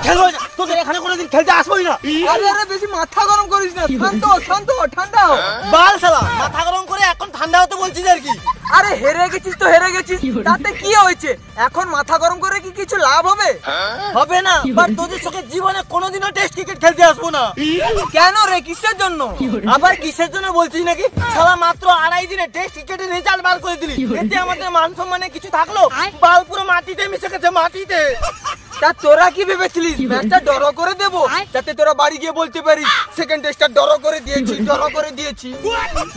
খেলবো তোদের এখানে কোনোদিন খেলতে আসবোই না। আরে আরে বেশি মাথা গরম করিস না, শান্ত শান্ত ঠান্ডা হ। বাল শালা মাথা গরম করে এখন ঠান্ডা হতে বলছিস আর কি? আরে হেরে গেছিস তো হেরে গেছিস, তাতে কি হয়েছে? এখন মাথা গরম করে কি কিছু লাভ হবে? হবে না, বাট তোদের সঙ্গে জীবনে কোনোদিনও টেস্ট ক্রিকেট খেলতে আসবো না। কেন রে, কিসের জন্য? আবার কিসের জন্য বলছিস নাকি? শালা মাত্র 2.5 দিনে টেস্ট ক্রিকেটের রেজাল্ট বার করে দিলি, এতে আমাদের মান সম্মানে কিছু থাকলো? বাল পুরো মাটিতে মিশে গেছে, মাটিতে। তা তোরা কি ভেবেছিলিস ম্যাচটা ড্র করে দেবো, যাতে তোরা বাড়ি গিয়ে বলতে পারিস সেকেন্ড টেস্টটা ড্র করে দিয়েছি, ড্র করে দিয়েছি?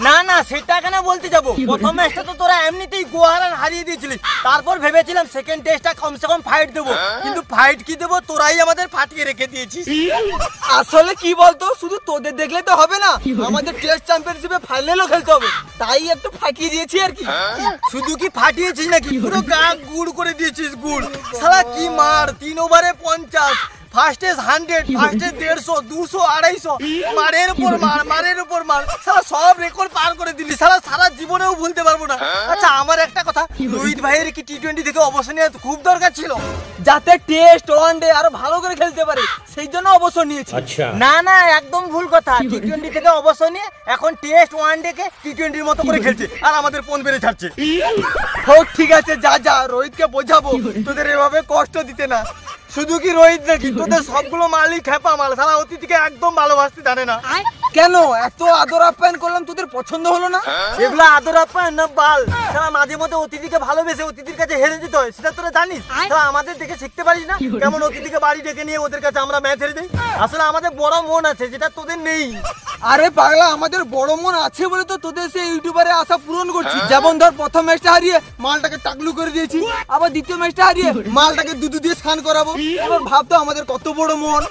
না না, সেটা কেন বলতে যাবো? প্রথম ম্যাচটা তো তোরা এমনিতেই গোহারান হারিয়ে দিয়েছিলিস, তারপর ভেবেছিলাম সেকেন্ড টেস্টটা কমসে কম ফাইট দেবো, কিন্তু ফাইট কি দেবো, তোরাই আমাদের ফাটিয়ে রেখে দিয়েছিস। আসলে কি বলতো, শুধু তোদের দেখলে তো হবে না, আমাদের টেস্ট চ্যাম্পিয়নশিপে ফাইনালও খেলতে হবে, তাই একটু ফাটিয়ে দিয়েছি আর কি। শুধু কি ফাটিয়েছিস নাকি, পুরো গা গুড় করে দিয়েছিস, গুড়। শালা কি মার, 3 ওভারে 50, ফার্স্টে 100, ফার্স্টে 150, 200, 250, মারের উপর মার, মারের উপর মার, শালা সব রেকর্ড পার করে দিলি, শালা সারা জীবনেও ভুলতে পারবো না। আচ্ছা আমার একটা কথা, রোহিত ভাইয়ের কি টি-20 থেকে অবসর নেওয়া খুব দরকার ছিল? যাতে টেস্ট ওয়ানডে আরো ভালো করে খেলতে পারে, সেই জন্য অবসর নিয়েছি। না না, একদম ভুল কথা। টি-20 থেকে অবসর নিয়ে এখন টেস্ট ওয়ানডে কে টি-20 মতো করে খেলছে, আর আমাদের ফোন বেড়ে ছাড়ছে। হোক ঠিক আছে, যা যা রোহিতকে বোঝাবো তোদের এভাবে কষ্ট দিতে না। শুধু কি রোহিত নাকি, তোদের সবগুলো মালিক খেপা মাল, সারা অতিথিকে একদম ভালোবাসতে জানে না। কেন এত আদর আপ্যায়ন করলাম, তোদের পছন্দ হলো না? এগুলো আদর আপ্যায়ন না বাল, সারা মাঝে মধ্যে অতিথিকে ভালোবেসে অতিথির কাছে হেরে যেতে হয়, সেটা তোরা জানিস? সারা আমাদের দেখে শিখতে পারিস না কেমন অতিথিকে বাড়ি ডেকে নিয়ে ওদের কাছে আমরা ম্যাচ হেরে যাই? আসলে আমাদের বড় মন আছে, যেটা তোদের নেই। আরে পাগলা, আমাদের বড় মন আছে বলে তো তোদের সেই ইউটিউবারে আশা পূরণ করছি। যেমন ধর প্রথম ম্যাচটা হারিয়ে মালটাকে টাকলু করে দিয়েছি, আবার দ্বিতীয় ম্যাচটা হারিয়ে মালটাকে দুধু দিয়ে স্নান করাবো। এবার ভাবতো আমাদের কত বড় মন।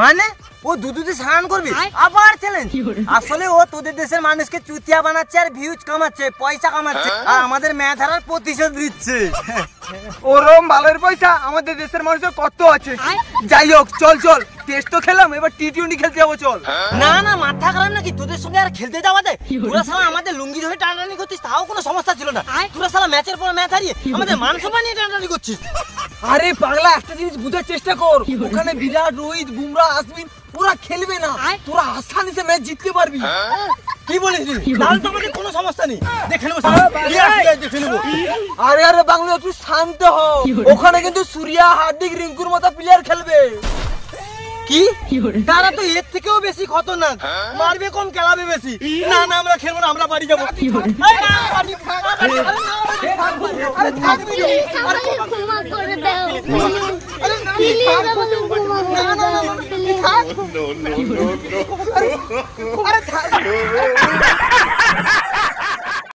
মানে ও দুধুতে স্নান করবি আবার চ্যালেঞ্জ? আসলে ও তোদের দেশের মানুষকে চুতিয়া বানাচ্ছে আর ভিউজ কামাচ্ছে, পয়সা কামাচ্ছে, আর আমাদের ম্যাচ হারার প্রতিশোধ দিচ্ছে। ওরম ভালোর পয়সা আমাদের দেশের মানুষের কত আছে। যাই হোক, চল চল, টেস্ট তো খেলাম, এবার টি-20 খেলতে যাবো, চল। না না, মাথা খারাপ নাকি? তোদের সঙ্গে আর খেলতে যাওয়া যায়? তোরা সালা আমাদের লুঙ্গি ধরে টানাটানি করছিস, তাও কোনো সমস্যা ছিল না। তোরা সালা ম্যাচের পর ম্যাচ হারিয়ে আমাদের মান সম্মান নিয়ে টানাটানি করছিস। আরে পাগলা, একটা জিনিস বুঝার চেষ্টা কর, ওখানে বিরাট, রোহিত, বুমরা, আশ্বিন ওরা খেলবে না, তোরা আসানি সে ম্যাচ জিততে পারবি। কি বলিস? তাহলে তো আমাদের কোনো সমস্যা নেই, দেখে নেবো, দেখে নেবো। আরে আরে বাংলা, তুই শান্ত হ, ওখানে কিন্তু সূর্যা, হার্দিক, রিঙ্কুর মতো প্লেয়ার খেলবে। কি? তারা তো এর থেকেও বেশি খতরনাক, মারবে কম, খেলাবে বেশি। না না, আমরা খেলবো না, আমরা বাড়ি যাবো। আরে